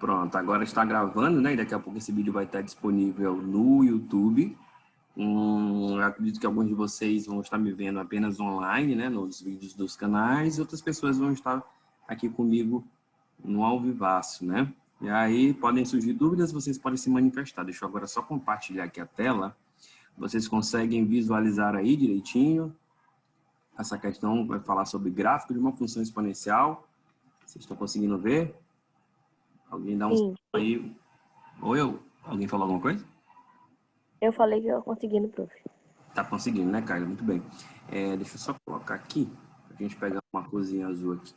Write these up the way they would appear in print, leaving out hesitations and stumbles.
Pronto, agora está gravando, né? E daqui a pouco esse vídeo vai estar disponível no YouTube. Eu acredito que alguns de vocês vão estar me vendo apenas online, né? Nos vídeos dos canais. E outras pessoas vão estar aqui comigo no ao vivaço, né? E aí podem surgir dúvidas, vocês podem se manifestar. Deixa eu agora só compartilhar aqui a tela. Vocês conseguem visualizar aí direitinho. Essa questão vai falar sobre gráfico de uma função exponencial. Vocês estão conseguindo ver? Alguém dá um Sim, aí. Ou eu? Alguém falou alguma coisa? eu falei que eu consegui no prof. Tá conseguindo, né, Carla? Muito bem. Deixa eu só colocar aqui, pra gente pegar uma coisinha azul aqui.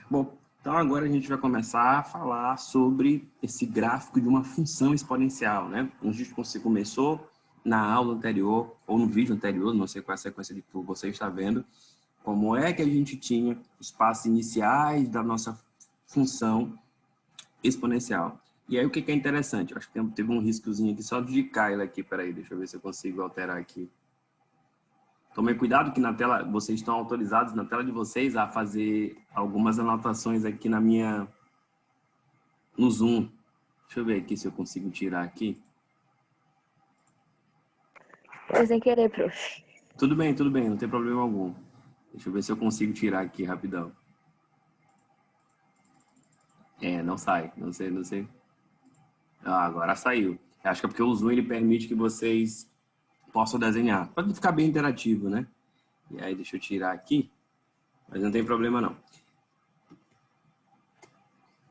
Bom, então agora a gente vai começar a falar sobre esse gráfico de uma função exponencial, né? A gente começou na aula anterior, ou no vídeo anterior, não sei qual é a sequência que você está vendo, como é que a gente tinha os passos iniciais da nossa função exponencial. E aí o que é interessante? Eu acho que teve um riscozinho aqui só de Kyla aqui, peraí, deixa eu ver se eu consigo alterar aqui. Tomem cuidado que na tela, vocês estão autorizados na tela de vocês a fazer algumas anotações aqui no Zoom. Deixa eu ver aqui se eu consigo tirar aqui. Foi sem querer, prof. Tudo bem, não tem problema algum. Deixa eu ver se eu consigo tirar aqui rapidão. Não sai, não sei. Ah, agora saiu. Acho que é porque o Zoom ele permite que vocês possam desenhar. Pode ficar bem interativo, né? E aí deixa eu tirar aqui, mas não tem problema não.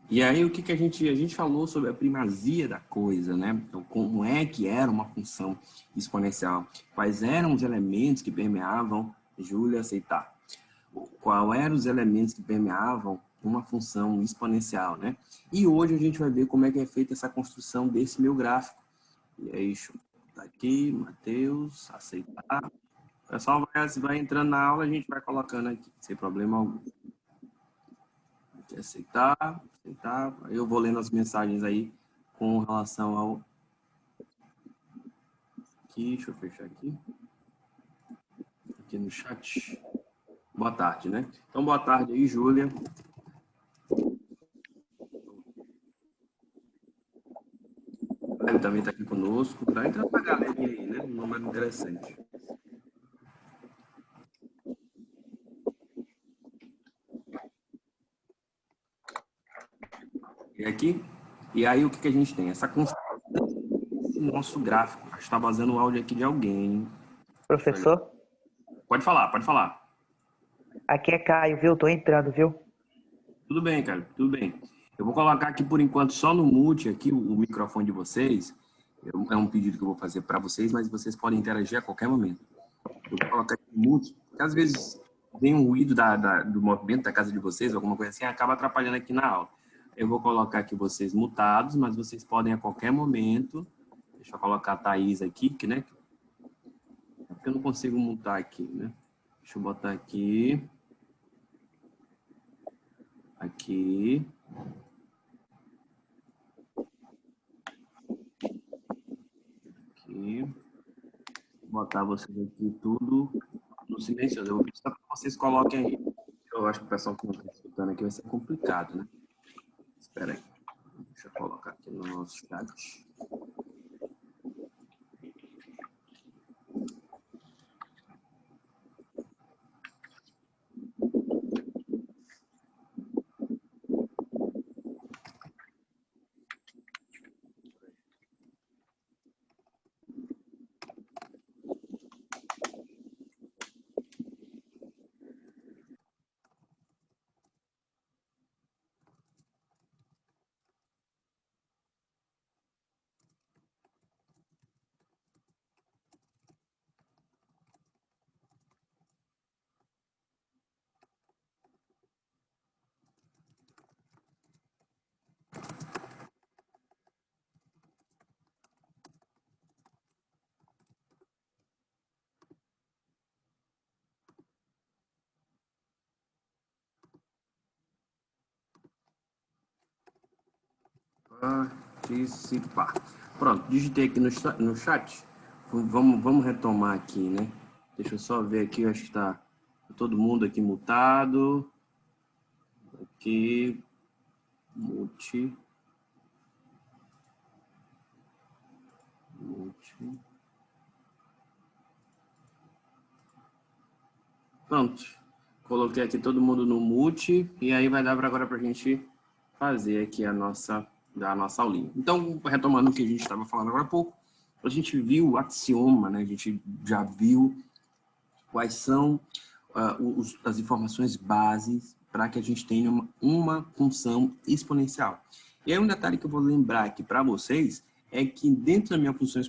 E aí o que a gente falou sobre a primazia da coisa, né? Então, como é que era uma função exponencial? Quais eram os elementos que permeavam, Júlia, aceitar? Qual eram os elementos que permeavam uma função exponencial, né? E hoje a gente vai ver como é que é feita essa construção desse meu gráfico. E aí, deixa eu botar aqui, Matheus, aceitar. O pessoal vai entrando na aula, a gente vai colocando aqui, sem problema algum. Aceitar. Eu vou lendo as mensagens aí com relação ao... Aqui, deixa eu fechar aqui. Aqui no chat. Boa tarde, né? Então, boa tarde aí, Júlia. Ele também está aqui conosco. Tá entrando uma galerinha aí, né? Um número interessante. E aí o que a gente tem? Esse nosso gráfico. Acho que está vazando o áudio aqui de alguém. Professor? Pode falar, pode falar. Aqui é Caio, viu? Tô entrando, viu? Tudo bem, cara, tudo bem. Eu vou colocar aqui por enquanto só no mute aqui o microfone de vocês. É um pedido que eu vou fazer para vocês, mas vocês podem interagir a qualquer momento. Eu vou colocar aqui no mute, porque às vezes vem um ruído do movimento da casa de vocês, alguma coisa assim, acaba atrapalhando aqui na aula. Eu vou colocar aqui vocês mutados, mas vocês podem a qualquer momento. Deixa eu colocar a Thaís aqui, que, né? Porque eu não consigo mutar aqui, né? Deixa eu botar aqui. Aqui. Aqui. Vou botar vocês aqui tudo no silencioso. Eu vou pedir para que vocês coloquem aí. Eu acho que o pessoal que não está escutando aqui vai ser complicado, né? Espera aí. Deixa eu colocar aqui no nosso chat. Participar. Pronto, digitei aqui no chat. Vamos retomar aqui, né? Deixa eu só ver aqui, eu acho que está todo mundo aqui mutado. Aqui, mute. multi. Pronto. Coloquei aqui todo mundo no multi e aí vai dar agora para a gente fazer aqui a nossa aulinha. Então, retomando o que a gente estava falando agora há pouco, a gente viu o axioma, né? A gente já viu quais são as informações bases para que a gente tenha uma função exponencial. E aí um detalhe que eu vou lembrar aqui para vocês é que dentro da minha função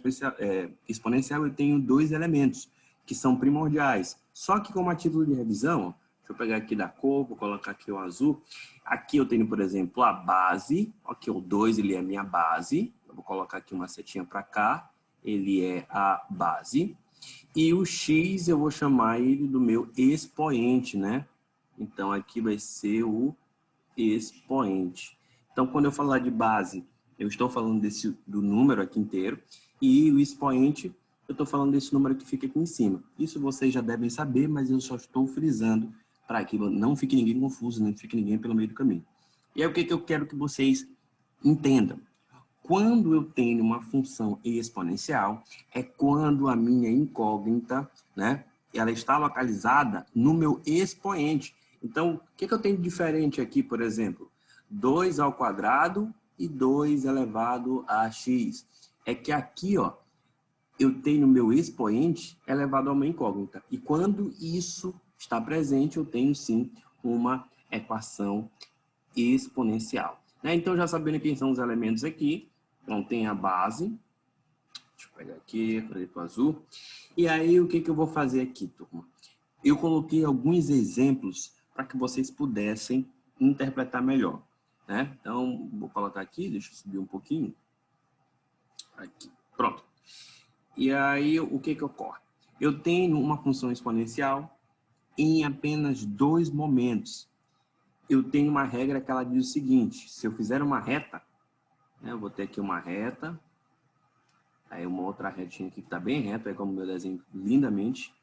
exponencial eu tenho dois elementos que são primordiais. Só que como a título de revisão, deixa eu pegar aqui da cor, vou colocar aqui o azul. Aqui eu tenho, por exemplo, a base. Aqui o 2, ele é a minha base. Eu vou colocar aqui uma setinha para cá. Ele é a base. E o x eu vou chamar ele do meu expoente, né? Então aqui vai ser o expoente. Então quando eu falar de base, eu estou falando do número aqui inteiro. E o expoente, eu estou falando desse número que fica aqui em cima. Isso vocês já devem saber, mas eu só estou frisando para que não fique ninguém confuso, não fique ninguém pelo meio do caminho. E aí o que eu quero que vocês entendam? Quando eu tenho uma função exponencial, é quando a minha incógnita, né, ela está localizada no meu expoente. Então, o que eu tenho de diferente aqui, por exemplo? 2 ao quadrado e 2 elevado a x. É que aqui, ó, eu tenho meu expoente elevado a uma incógnita. E quando isso está presente, eu tenho sim uma equação exponencial. Né? Então, já sabendo quem são os elementos aqui, então tem a base, deixa eu pegar aqui, preto azul. E aí, o que eu vou fazer aqui, turma? Eu coloquei alguns exemplos para que vocês pudessem interpretar melhor. Né? Então, vou colocar aqui, deixa eu subir um pouquinho. Aqui, pronto. E aí, o que ocorre? Eu tenho uma função exponencial em apenas dois momentos. Eu tenho uma regra que ela diz o seguinte, se eu fizer uma reta, né, eu vou ter aqui uma reta, aí uma outra retinha aqui que está bem reta, é como o meu desenho lindamente.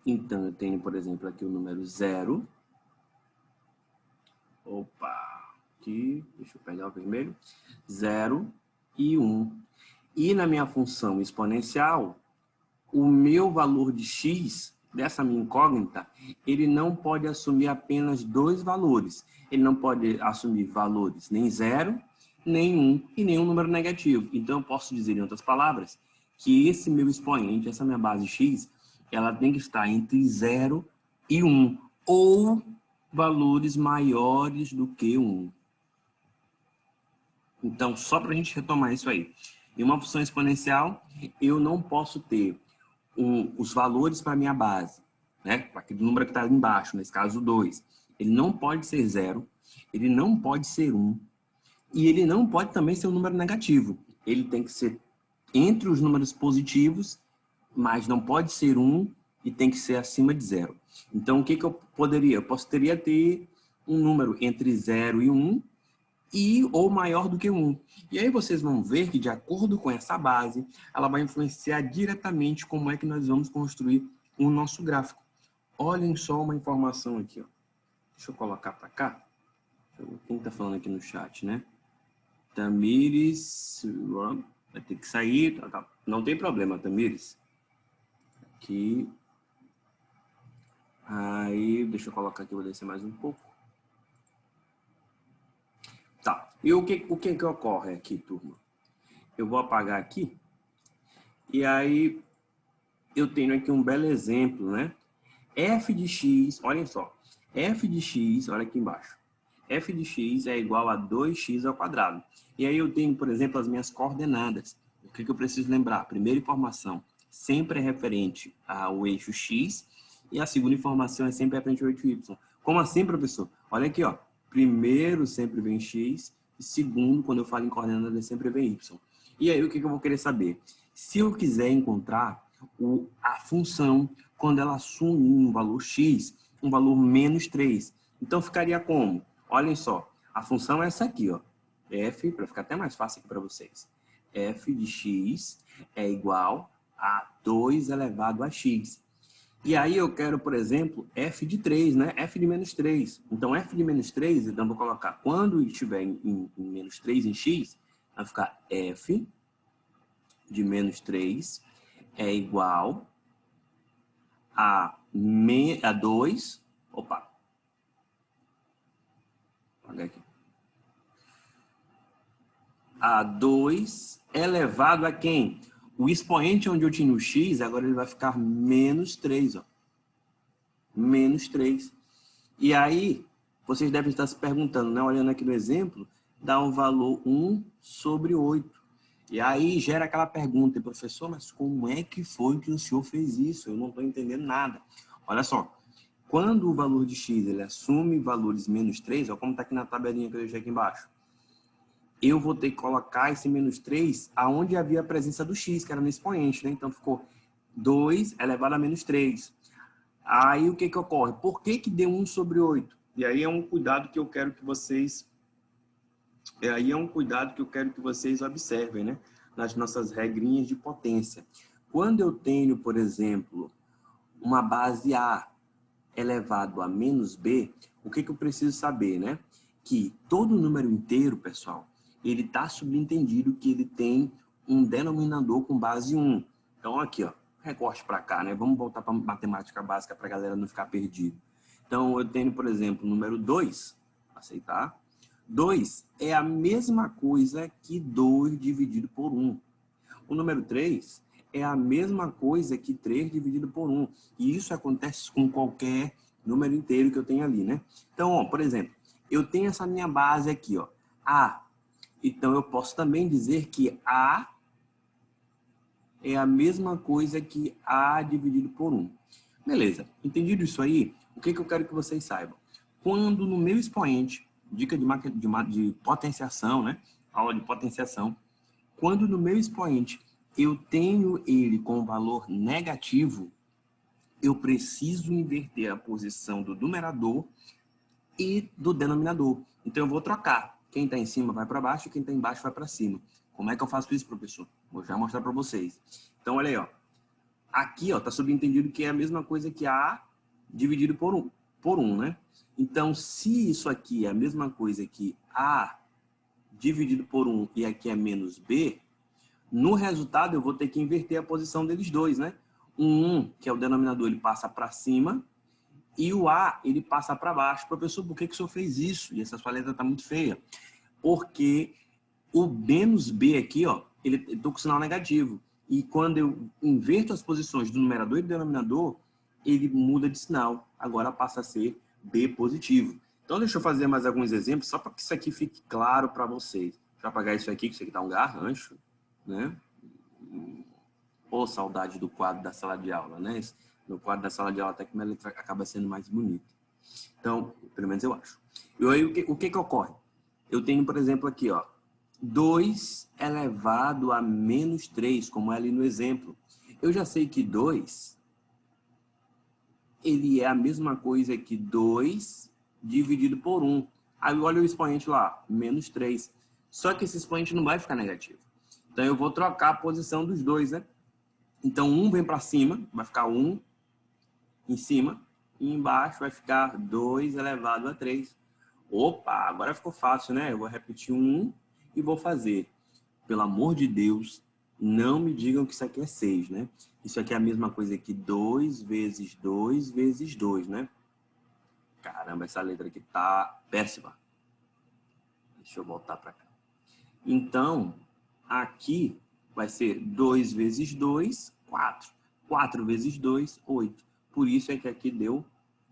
Então, eu tenho, por exemplo, aqui o número 0. Opa, aqui, deixa eu pegar o vermelho. 0 e 1. E na minha função exponencial, o meu valor de x, dessa minha incógnita, ele não pode assumir apenas dois valores. Ele não pode assumir valores nem 0, nem 1 e nenhum número negativo. Então, eu posso dizer, em outras palavras, que esse meu expoente, essa minha base x, ela tem que estar entre 0 e 1, ou valores maiores do que 1. Então, só para a gente retomar isso aí. Em uma função exponencial, eu não posso ter os valores para a minha base, né? Aquele número que está ali embaixo, nesse caso 2. Ele não pode ser 0, ele não pode ser 1, e ele não pode também ser um número negativo. Ele tem que ser entre os números positivos, mas não pode ser 1 e tem que ser acima de 0. Então, o que eu poderia? Eu poderia ter um número entre 0 e 1, ou maior do que 1. E aí vocês vão ver que, de acordo com essa base, ela vai influenciar diretamente como é que nós vamos construir o nosso gráfico. Olhem só uma informação aqui, ó. Deixa eu colocar para cá. Quem está falando aqui no chat, né? Tamires, vai ter que sair. Não tem problema, Tamires. Aqui. Aí, deixa eu colocar aqui, vou descer mais um pouco. Tá, e o que ocorre aqui, turma? Eu vou apagar aqui, e aí eu tenho aqui um belo exemplo, né? F de x, olhem só, f de x, olha aqui embaixo, f de x é igual a 2x ao quadrado. E aí eu tenho, por exemplo, as minhas coordenadas. O que eu preciso lembrar? A primeira informação sempre é referente ao eixo x, e a segunda informação é sempre referente ao eixo y. Como assim, professor? Olha aqui, ó. Primeiro sempre vem x, e segundo, quando eu falo em coordenadas, sempre vem y. E aí, o que eu vou querer saber? Se eu quiser encontrar a função quando ela assume um valor x, um valor menos 3. Então, ficaria como? Olhem só, a função é essa aqui, ó. F, para ficar até mais fácil aqui para vocês. F de x é igual a 2 elevado a x. E aí eu quero, por exemplo, f de 3, né? F de menos 3. Então, f de menos 3, então eu vou colocar, quando estiver em menos 3 em x, vai ficar f de menos 3 é igual a 2. Opa. Olha aqui. A 2 elevado a quem? O expoente onde eu tinha o x, agora ele vai ficar menos 3. Ó. Menos 3. E aí, vocês devem estar se perguntando, né? Olhando aqui no exemplo, dá um valor 1 sobre 8. E aí gera aquela pergunta, professor, mas como é que foi que o senhor fez isso? Eu não estou entendendo nada. Olha só, quando o valor de x ele assume valores menos 3, ó, como está aqui na tabelinha que eu deixei aqui embaixo, eu vou ter que colocar esse menos 3 aonde havia a presença do x, que era no expoente, né? Então ficou 2 elevado a menos 3. Aí o que que ocorre? Por que que deu 1 sobre 8? E aí é um cuidado que eu quero que vocês... observem, né? Nas nossas regrinhas de potência. Quando eu tenho, por exemplo, uma base A elevado a menos B, o que que eu preciso saber, né? Que todo número inteiro, pessoal, ele está subentendido que ele tem um denominador com base 1. Então, aqui, ó, recorte para cá, né? Vamos voltar para matemática básica para a galera não ficar perdido. Então, eu tenho, por exemplo, o número 2, aceitar. 2 é a mesma coisa que 2 dividido por 1. O número 3 é a mesma coisa que 3 dividido por 1. E isso acontece com qualquer número inteiro que eu tenho ali, né? Então, ó, por exemplo, eu tenho essa minha base aqui, ó, A. Então, eu posso também dizer que A é a mesma coisa que A dividido por 1. Beleza, entendido isso aí? O que que eu quero que vocês saibam? Quando no meu expoente, dica de potenciação, né? Aula de potenciação. Quando no meu expoente eu tenho ele com valor negativo, eu preciso inverter a posição do numerador e do denominador. Então eu vou trocar. Quem está em cima vai para baixo e quem está embaixo vai para cima. Como é que eu faço isso, professor? Vou já mostrar para vocês. Então olha aí, ó. Aqui, ó, está subentendido que é a mesma coisa que A dividido por 1, né? Então, se isso aqui é a mesma coisa que A dividido por 1 e aqui é menos B, no resultado eu vou ter que inverter a posição deles dois, né? O 1, que é o denominador, ele passa para cima e o A, ele passa para baixo. Professor, por que que o senhor fez isso? E essa sua letra está muito feia. Porque o menos B aqui, ó, ele está com sinal negativo. E quando eu inverto as posições do numerador e do denominador, ele muda de sinal. Agora passa a ser B positivo. Então, deixa eu fazer mais alguns exemplos, só para que isso aqui fique claro para vocês. Deixa eu apagar isso aqui, que isso aqui tá um garrancho, né? Pô, saudade do quadro da sala de aula, né? No quadro da sala de aula até que minha letra acaba sendo mais bonita. Então, pelo menos eu acho. E aí, o que que ocorre? Eu tenho, por exemplo, aqui, ó, 2 elevado a menos 3, como é ali no exemplo. Eu já sei que 2, ele é a mesma coisa que 2 dividido por 1. Aí olha o expoente lá, menos 3. Só que esse expoente não vai ficar negativo. Então eu vou trocar a posição dos dois, né? Então 1 vem para cima, vai ficar 1 em cima, e embaixo vai ficar 2 elevado a 3. Opa, agora ficou fácil, né? Eu vou repetir 1 e vou fazer. Pelo amor de Deus, não me digam que isso aqui é 6, né? Isso aqui é a mesma coisa que 2 vezes 2 vezes 2, né? Caramba, essa letra aqui tá péssima. Deixa eu voltar para cá. Então, aqui vai ser 2 vezes 2, 4. 4 vezes 2, 8. Por isso é que aqui deu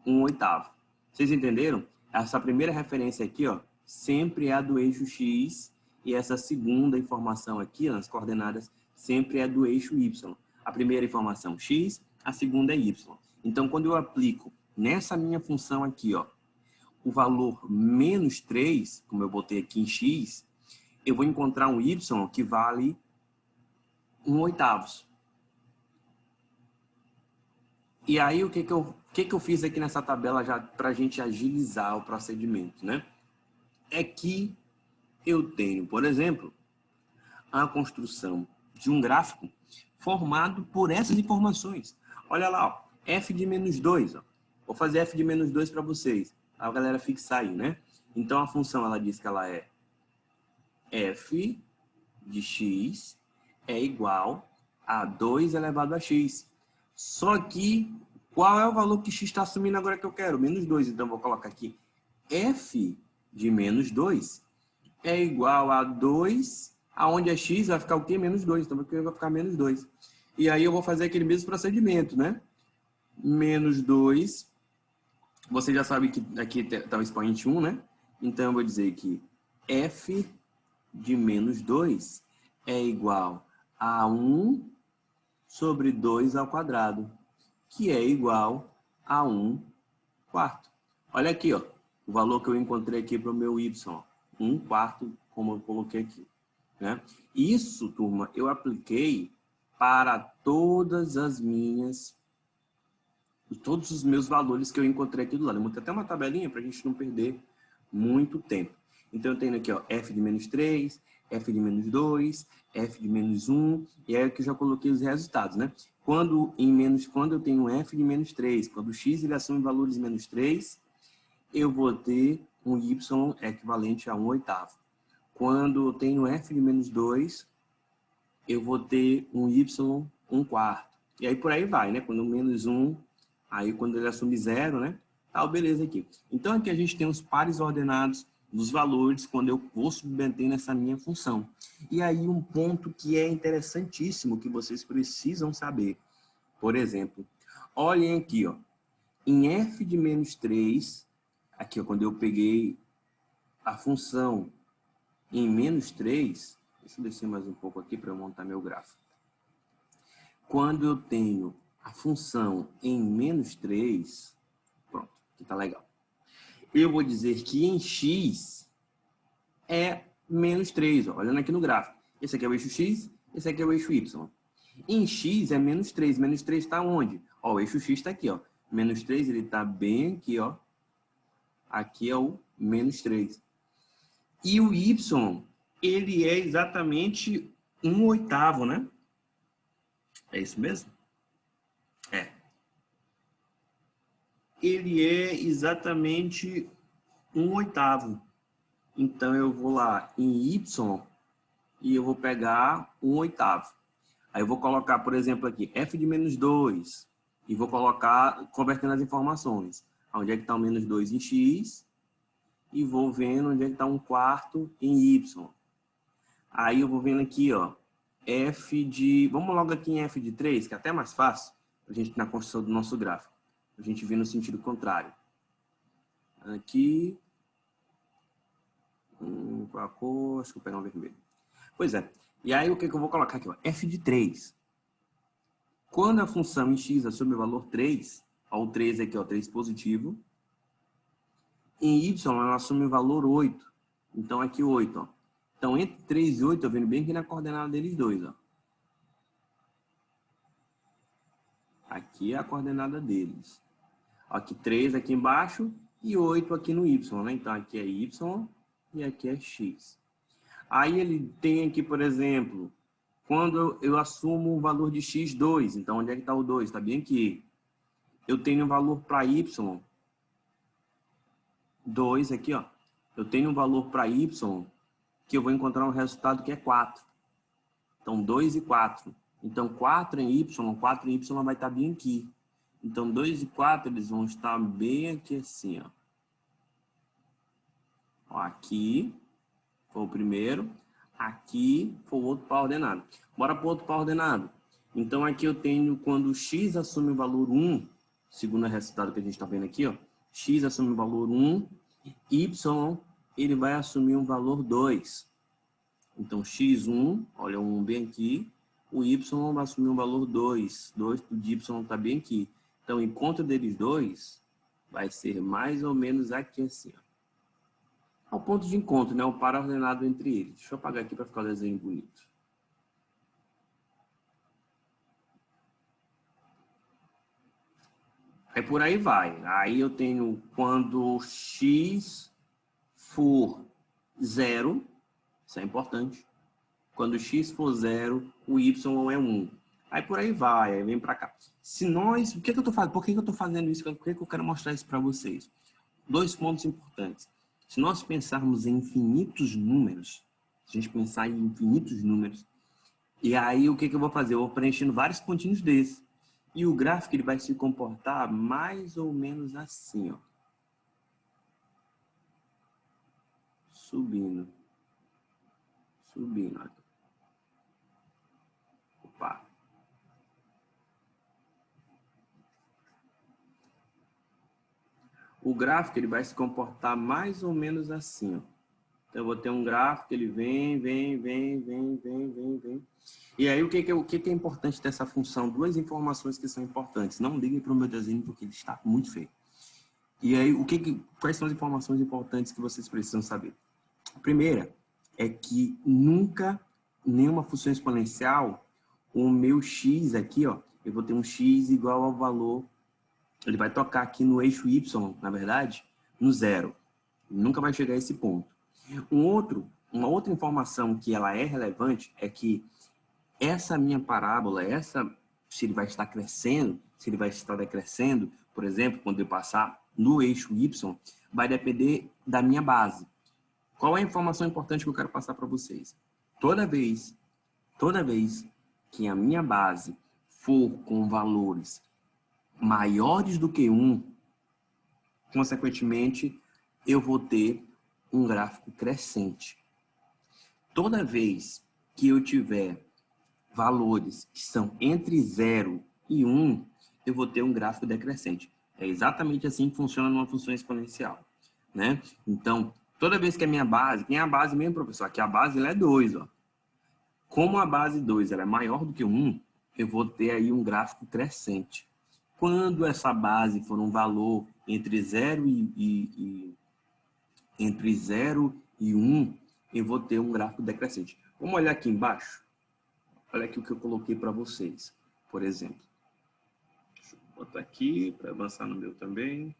1/8. Vocês entenderam? Essa primeira referência aqui, ó, sempre é a do eixo X. E essa segunda informação aqui, nas coordenadas, sempre é do eixo Y. A primeira informação X, a segunda é Y. Então, quando eu aplico nessa minha função aqui, ó, o valor menos 3, como eu botei aqui em X, eu vou encontrar um Y que vale 1/8. E aí, o que que eu fiz aqui nessa tabela já para a gente agilizar o procedimento, né? É que eu tenho, por exemplo, a construção de um gráfico formado por essas informações. Olha lá, ó, f de menos 2. Ó. Vou fazer f de menos 2 para vocês. A galera fixar aí, né? Então, a função, ela diz que ela é f de x é igual a 2 elevado a x. Só que, qual é o valor que x está assumindo agora que eu quero? Menos 2. Então, eu vou colocar aqui f de menos 2 é igual a 2, aonde é x vai ficar o quê? Menos 2. Então, aqui vai ficar menos 2. E aí, eu vou fazer aquele mesmo procedimento, né? Menos 2. Você já sabe que aqui está o expoente 1, né? Então, eu vou dizer que f de menos 2 é igual a 1 sobre 2 ao quadrado, que é igual a 1 quarto. Olha aqui, ó, o valor que eu encontrei aqui para o meu y, 1 quarto, como eu coloquei aqui, né? Isso, turma, eu apliquei para todos os meus valores que eu encontrei aqui do lado. Eu montei até uma tabelinha para a gente não perder muito tempo. Então, eu tenho aqui, ó, f de menos 3, f de menos 2, f de menos 1, e aí aqui eu já coloquei os resultados, né? Quando eu tenho f de menos 3, quando x ele assume valores menos 3, eu vou ter um y equivalente a 1/8. Quando eu tenho f de menos 2, eu vou ter um y 1/4. E aí por aí vai, né? Quando menos 1, aí quando ele assume 0, né? Tá, beleza aqui. Então aqui a gente tem os pares ordenados dos valores quando eu vou submeter nessa minha função. E aí um ponto que é interessantíssimo que vocês precisam saber. Por exemplo, olhem aqui, ó. Em f de menos 3, aqui ó, quando eu peguei a função em menos 3, deixa eu descer mais um pouco aqui para eu montar meu gráfico. Quando eu tenho a função em menos 3, pronto, aqui tá legal. Eu vou dizer que em x é menos 3, ó, olhando aqui no gráfico. Esse aqui é o eixo x, esse aqui é o eixo y. Em x é menos 3. Menos 3 está onde? Ó, o eixo x está aqui, ó. Menos 3, ele está bem aqui, ó. Aqui é o menos 3. E o y, ele é exatamente 1/8, né? É isso mesmo? É. Ele é exatamente 1/8. Então, eu vou lá em y e eu vou pegar 1/8. Aí eu vou colocar, por exemplo, aqui, f de menos 2. E vou colocar, convertendo as informações. Onde é que está o menos 2 em x. E vou vendo onde é que está 1/4 em y. Aí eu vou vendo aqui, ó, f de... Vamos logo aqui em f de 3, que é até mais fácil, a gente na construção do nosso gráfico. A gente vê no sentido contrário. Aqui... qual a cor? Acho que eu vou pegar um vermelho. Pois é. E aí o que eu vou colocar aqui? Ó? F de 3. Quando a função em x assume o valor 3, ó, o 3 aqui, ó, 3 positivo, em y ela assume o valor 8. Então aqui 8, ó. Então entre 3 e 8, eu vendo bem aqui na coordenada deles dois, ó. Aqui é a coordenada deles. Aqui 3 aqui embaixo e 8 aqui no y, né? Então aqui é y e aqui é x. Aí ele tem aqui, por exemplo, quando eu assumo o valor de x, 2. Então, onde é que está o 2? Está bem aqui. Eu tenho um valor para y, 2 aqui, ó. Eu tenho um valor para y que eu vou encontrar um resultado que é 4. Então, 2 e 4. Então, 4 em y, 4 em y vai estar bem aqui. Então, 2 e 4, eles vão estar bem aqui assim, ó. Ó, aqui foi o primeiro. Aqui foi o outro par ordenado. Bora para o outro par ordenado. Então, aqui eu tenho quando x assume o valor 1, segundo o resultado que a gente está vendo aqui, ó. X assume o valor 1, y ele vai assumir um valor 2. Então, x1, olha o 1 bem aqui, o y vai assumir um valor 2. 2 de y está bem aqui. Então, o encontro deles dois vai ser mais ou menos aqui assim, ó. Ao ponto de encontro, né? O par ordenado entre eles. Deixa eu apagar aqui para ficar o desenho bonito. Aí por aí vai. Aí eu tenho quando x for 0, isso é importante. Quando x for 0, o y é 1. Aí por aí vai, aí vem para cá. Se nós, o que eu tô fazendo? Por que eu estou fazendo isso? Por que eu quero mostrar isso para vocês? 2 pontos importantes. Se nós pensarmos em infinitos números, se a gente pensar em infinitos números, E aí, o que eu vou fazer? Eu vou preenchendo vários pontinhos desses. E o gráfico ele vai se comportar mais ou menos assim, ó. Subindo. Subindo. Opa. O gráfico ele vai se comportar mais ou menos assim, ó. Então, eu vou ter um gráfico, ele vem. E aí, o que é importante dessa função? Duas informações que são importantes. Não liguem para o meu desenho, porque ele está muito feio. E aí, quais são as informações importantes que vocês precisam saber? A primeira é que nunca, nenhuma função exponencial, o meu x aqui, ó, eu vou ter um x igual ao valor, ele vai tocar aqui no eixo y, na verdade, no zero. Nunca vai chegar a esse ponto. Uma outra informação que ela é relevante é que essa minha parábola, se ele vai estar crescendo, se ele vai estar decrescendo, por exemplo, quando eu passar no eixo y, vai depender da minha base. Qual é a informação importante que eu quero passar para vocês? Toda vez que a minha base for com valores maiores do que 1, consequentemente, eu vou ter um gráfico crescente. Toda vez que eu tiver valores que são entre 0 e 1, eu vou ter um gráfico decrescente. É exatamente assim que funciona numa função exponencial, né? Então, toda vez que a minha base, quem é a base mesmo, professor? Aqui a base ela é 2, ó. Como a base 2 ela é maior do que 1, eu vou ter aí um gráfico crescente. Quando essa base for um valor entre 0 e 1, eu vou ter um gráfico decrescente. Vamos olhar aqui embaixo? Olha aqui o que eu coloquei para vocês, por exemplo. Deixa eu botar aqui para avançar no meu também.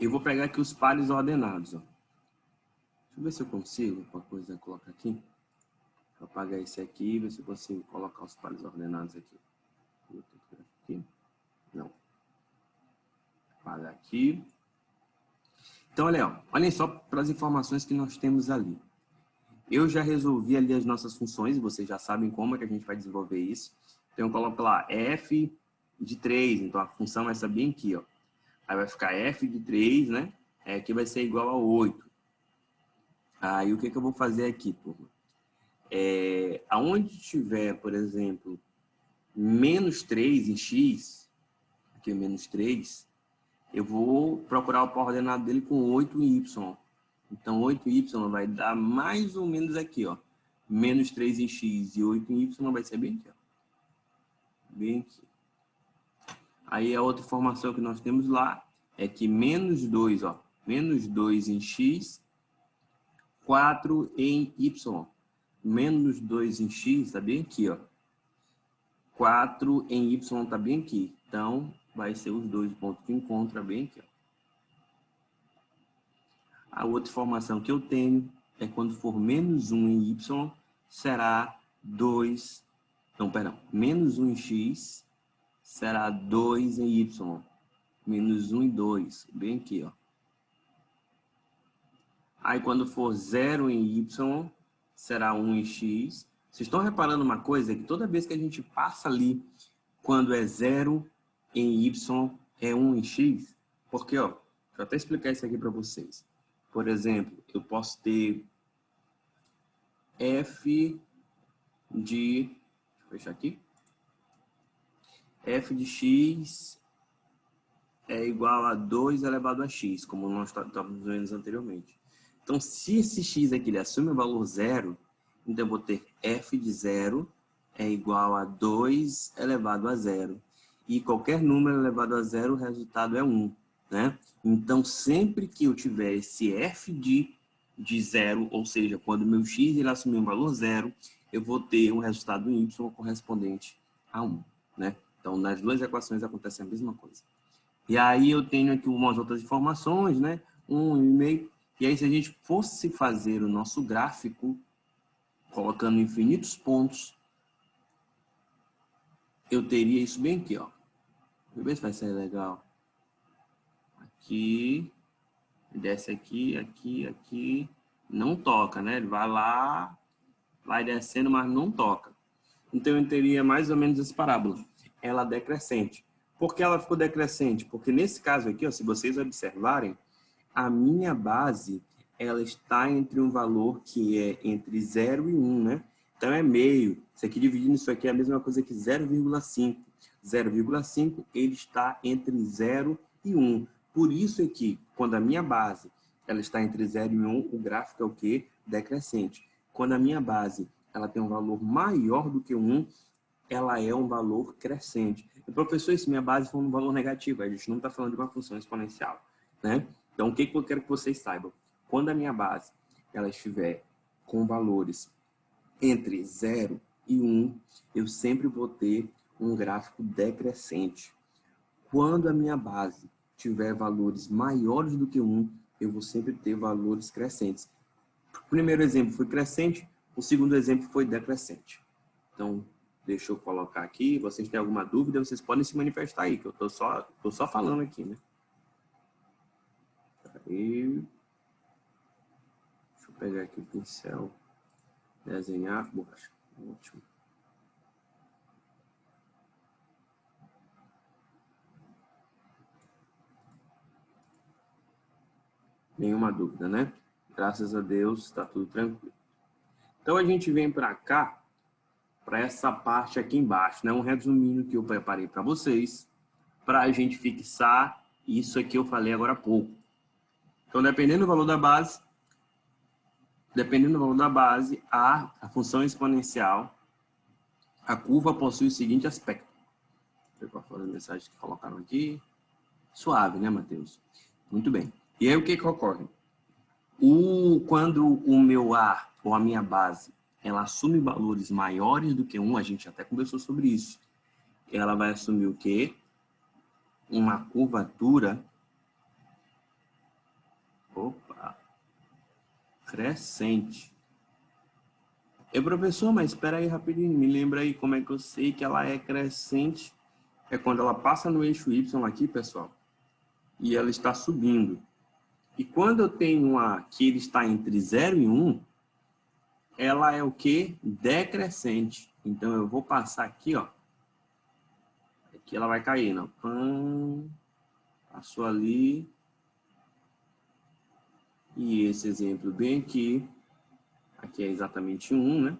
Eu vou pegar aqui os pares ordenados, ó. Deixa eu ver se eu consigo uma coisa colocar aqui. Vou apagar esse aqui, ver se eu consigo colocar os pares ordenados aqui. Não. Apagar aqui. Então, olhem só para as informações que nós temos ali. Eu já resolvi ali as nossas funções, vocês já sabem como é que a gente vai desenvolver isso. Então, eu coloco lá f de 3, então a função é essa bem aqui, ó. Aí vai ficar f de 3, né? Aqui vai ser igual a 8. Aí o que eu vou fazer aqui, turma? Aonde tiver, por exemplo, menos 3 em x, aqui é menos 3, eu vou procurar o par ordenado dele com 8 em y. Então, 8y vai dar mais ou menos aqui, ó. Menos 3 em x e 8 em y vai ser bem aqui, ó. Bem aqui. Aí, a outra informação que nós temos lá é que menos 2, ó. Menos 2 em x, 4 em y. Menos 2 em x está bem aqui, ó. 4 em y está bem aqui. Então, vai ser os dois pontos de encontro bem aqui, ó. A outra informação que eu tenho é quando for menos 1 em y, será 2... Não, perdão. Menos 1 em x será 2 em y. Menos 1 em 2. Bem aqui, ó. Aí, quando for 0 em y, será 1 em x. Vocês estão reparando uma coisa? Que toda vez que a gente passa ali, quando é 0 em y, é 1 em x. Porque, ó, deixa eu até explicar isso aqui para vocês. Por exemplo, eu posso ter f de... Deixa eu fechar aqui. F de x é igual a 2 elevado a x, como nós estávamos vendo anteriormente. Então, se esse x aqui ele assume o valor 0, então eu vou ter f de 0 é igual a 2 elevado a 0. E qualquer número elevado a 0, o resultado é 1. Né? Então, sempre que eu tiver esse f de 0, ou seja, quando o meu x ele assumir um valor 0, eu vou ter um resultado em y correspondente a 1. Né? Então, nas duas equações acontece a mesma coisa. E aí eu tenho aqui umas outras informações, né? 1,5. E aí, se a gente fosse fazer o nosso gráfico, colocando infinitos pontos, eu teria isso bem aqui, ó. Deixa eu ver se vai ser legal. Aqui. desce aqui, aqui, aqui, não toca, né? Ele vai lá, vai descendo, mas não toca. Então, eu teria mais ou menos essa parábola. Ela decrescente. Por que ela ficou decrescente? Porque nesse caso aqui, ó, se vocês observarem, a minha base, ela está entre um valor que é entre 0 e 1, né? Então, é meio. Isso aqui, dividindo isso aqui, é a mesma coisa que 0,5. 0,5, ele está entre 0 e 1. Por isso é que, quando a minha base ela está entre 0 e 1, o gráfico é o quê? Decrescente. Quando a minha base ela tem um valor maior do que 1, ela é um valor crescente. E, professor, se minha base for um valor negativo, a gente não está falando de uma função exponencial, né? Então, o que eu quero que vocês saibam? Quando a minha base ela estiver com valores entre 0 e 1, eu sempre vou ter um gráfico decrescente. Quando a minha base tiver valores maiores do que 1, eu vou sempre ter valores crescentes. O primeiro exemplo foi crescente, o segundo exemplo foi decrescente. Então, deixa eu colocar aqui. Vocês têm alguma dúvida, vocês podem se manifestar aí, que eu tô só falando aqui, né? Aí, deixa eu pegar aqui o pincel, desenhar, borracha. Ótimo. Nenhuma dúvida, né? Graças a Deus, está tudo tranquilo. Então, a gente vem para cá, para essa parte aqui embaixo, né? Um resuminho que eu preparei para vocês, para a gente fixar isso aqui eu falei agora há pouco. Então, dependendo do valor da base, a função exponencial, a curva possui o seguinte aspecto. Deixa eu ver qual foi a mensagem que colocaram aqui. Suave, né, Matheus? Muito bem. E aí, o que ocorre? Quando o meu A, ou a minha base, ela assume valores maiores do que 1, a gente até conversou sobre isso. Ela vai assumir o quê? Uma curvatura crescente. Professor, mas espera aí rapidinho, me lembra aí como é que eu sei que ela é crescente. É quando ela passa no eixo Y aqui, pessoal, e ela está subindo. E quando eu tenho uma que ele está entre 0 e 1, ela é o quê? Decrescente. Então, eu vou passar aqui, ó. Aqui ela vai cair, não. Passou ali. E esse exemplo bem aqui. Aqui é exatamente 1, né?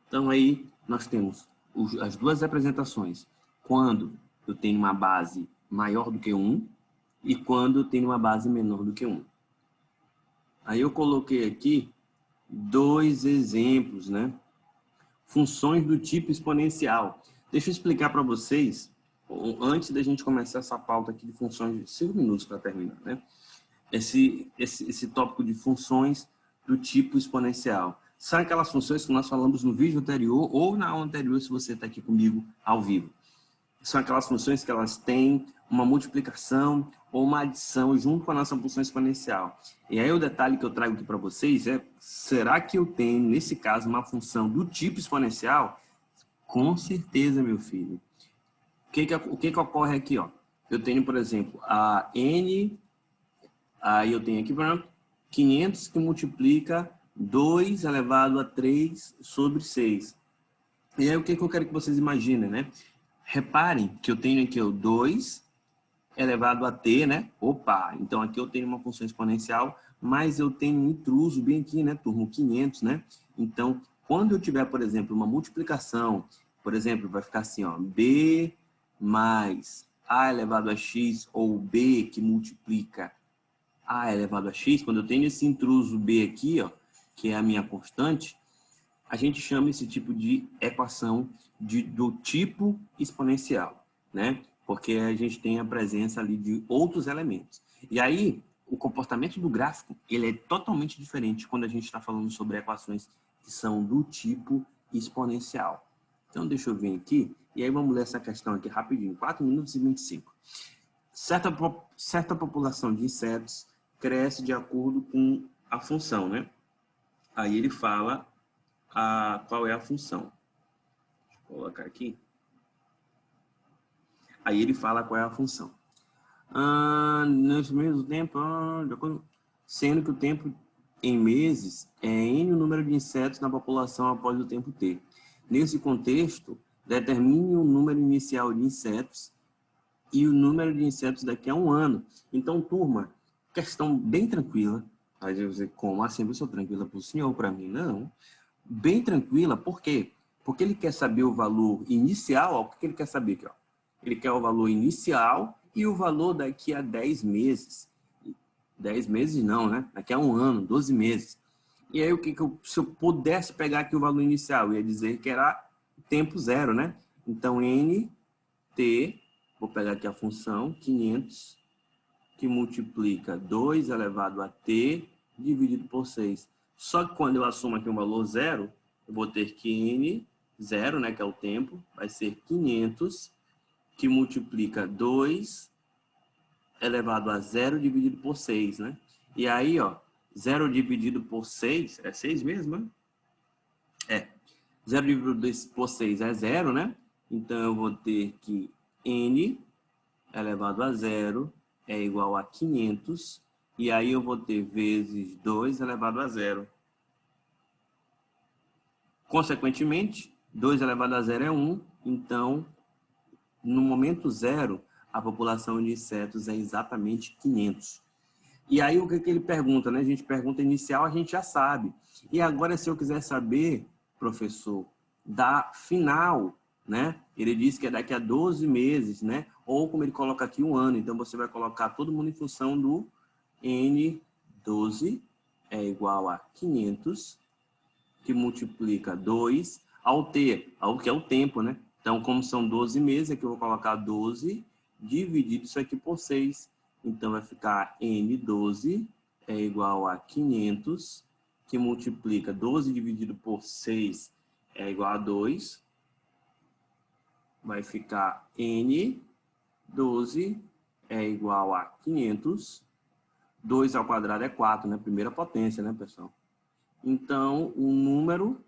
Então, aí, nós temos as duas representações. Quando eu tenho uma base maior do que 1 e quando eu tenho uma base menor do que 1. Aí eu coloquei aqui 2 exemplos, né? Funções do tipo exponencial. Deixa eu explicar para vocês, antes da gente começar essa pauta aqui de funções, 5 minutos para terminar, né? Esse tópico de funções do tipo exponencial. São aquelas funções que nós falamos no vídeo anterior ou na aula anterior, se você está aqui comigo ao vivo. São aquelas funções que elas têm uma multiplicação ou uma adição junto com a nossa função exponencial. E aí o detalhe que eu trago aqui para vocês é, será que eu tenho, nesse caso, uma função do tipo exponencial? Com certeza, meu filho. O que ocorre aqui? Ó? Eu tenho, por exemplo, a n, aí eu tenho aqui, por exemplo, 500 que multiplica 2 elevado a 3 sobre 6. E aí o que eu quero que vocês imaginem, né? Reparem que eu tenho aqui o 2 elevado a t, né? Opa, então aqui eu tenho uma função exponencial, mas eu tenho um intruso bem aqui, né, turma? 500, né? Então, quando eu tiver, por exemplo, uma multiplicação, por exemplo, vai ficar assim, ó, b mais a elevado a x, ou b que multiplica a elevado a x, quando eu tenho esse intruso b aqui, ó, que é a minha constante, a gente chama esse tipo de equação do tipo exponencial, né? Porque a gente tem a presença ali de outros elementos. E aí, o comportamento do gráfico, ele é totalmente diferente quando a gente está falando sobre equações que são do tipo exponencial. Então, deixa eu vir aqui, e aí vamos ler essa questão aqui rapidinho, 4 minutos e 25. Certa população de insetos cresce de acordo com a função, né? Aí ele fala qual é a função. Deixa eu colocar aqui. Aí ele fala qual é a função. Nesse mesmo tempo, sendo que o tempo em meses é N o número de insetos na população após o tempo T. Nesse contexto, determine o número inicial de insetos e o número de insetos daqui a um ano. Então, turma, questão bem tranquila. Aí você dizer, como assim? Eu sou tranquila para o senhor, para mim? Não. Bem tranquila, por quê? Porque ele quer saber o valor inicial. Ó, o que ele quer saber aqui? Ó? Ele quer o valor inicial e o valor daqui a 10 meses. 10 meses não, né? Daqui a um ano, 12 meses. E aí, se eu pudesse pegar aqui o valor inicial, eu ia dizer que era tempo zero, né? Então, NT, vou pegar aqui a função, 500, que multiplica 2 elevado a T dividido por 6. Só que quando eu assumo aqui um valor zero, eu vou ter que N, zero, né, que é o tempo, vai ser 500, que multiplica 2 elevado a zero dividido por 6, né? E aí, ó, 0 dividido por 6, é 6 mesmo, né? É. 0 dividido por 6 é 0, né? Então, eu vou ter que N elevado a zero é igual a 500. E aí, eu vou ter vezes 2 elevado a zero. Consequentemente, 2 elevado a zero é 1. Então, no momento zero, a população de insetos é exatamente 500. E aí, o que ele pergunta, né? A gente pergunta inicial, a gente já sabe. E agora, se eu quiser saber, professor, da final, né? Ele diz que é daqui a 12 meses, né? Ou como ele coloca aqui, um ano. Então, você vai colocar todo mundo em função do N12 é igual a 500, que multiplica 2 ao T, que é o tempo, né? Então, como são 12 meses, aqui eu vou colocar 12 dividido isso aqui por 6. Então, vai ficar N12 é igual a 500, que multiplica 12 dividido por 6 é igual a 2. Vai ficar N12 é igual a 500. 2 ao quadrado é 4, né? Primeira potência, né, pessoal? Então, o número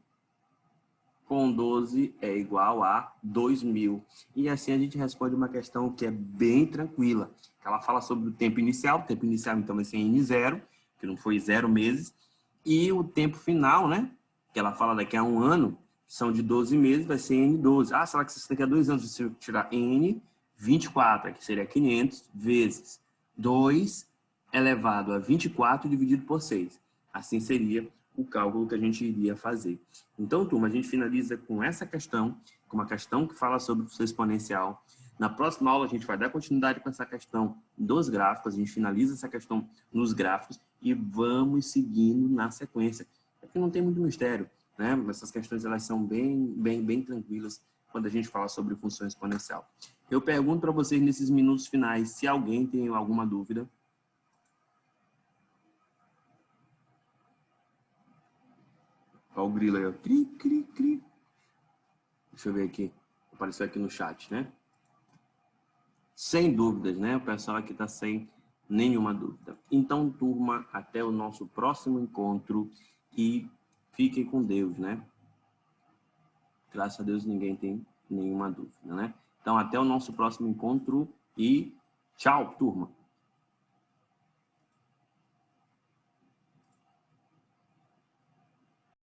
com 12 é igual a 2.000. E assim a gente responde uma questão que é bem tranquila. Ela fala sobre o tempo inicial. O tempo inicial, então, vai ser N0, que não foi 0 meses. E o tempo final, né? Que ela fala daqui a um ano, que são de 12 meses, vai ser N12. Ah, será que isso daqui a 2 anos? Se eu tirar N24, que seria 500 vezes 2 elevado a 24 dividido por 6. Assim seria o cálculo que a gente iria fazer. Então, turma, a gente finaliza com essa questão, com uma questão que fala sobre função exponencial. Na próxima aula, a gente vai dar continuidade com essa questão dos gráficos, a gente finaliza essa questão nos gráficos e vamos seguindo na sequência. Porque não tem muito mistério, né? Essas questões, elas são bem tranquilas quando a gente fala sobre função exponencial. Eu pergunto para vocês nesses minutos finais se alguém tem alguma dúvida. Olha o grilo aí, ó. Cri, cri, cri. Deixa eu ver aqui. Apareceu aqui no chat, né? Sem dúvidas, né? O pessoal aqui está sem nenhuma dúvida. Então, turma, até o nosso próximo encontro e fiquem com Deus, né? Graças a Deus ninguém tem nenhuma dúvida, né? Então, até o nosso próximo encontro e tchau, turma!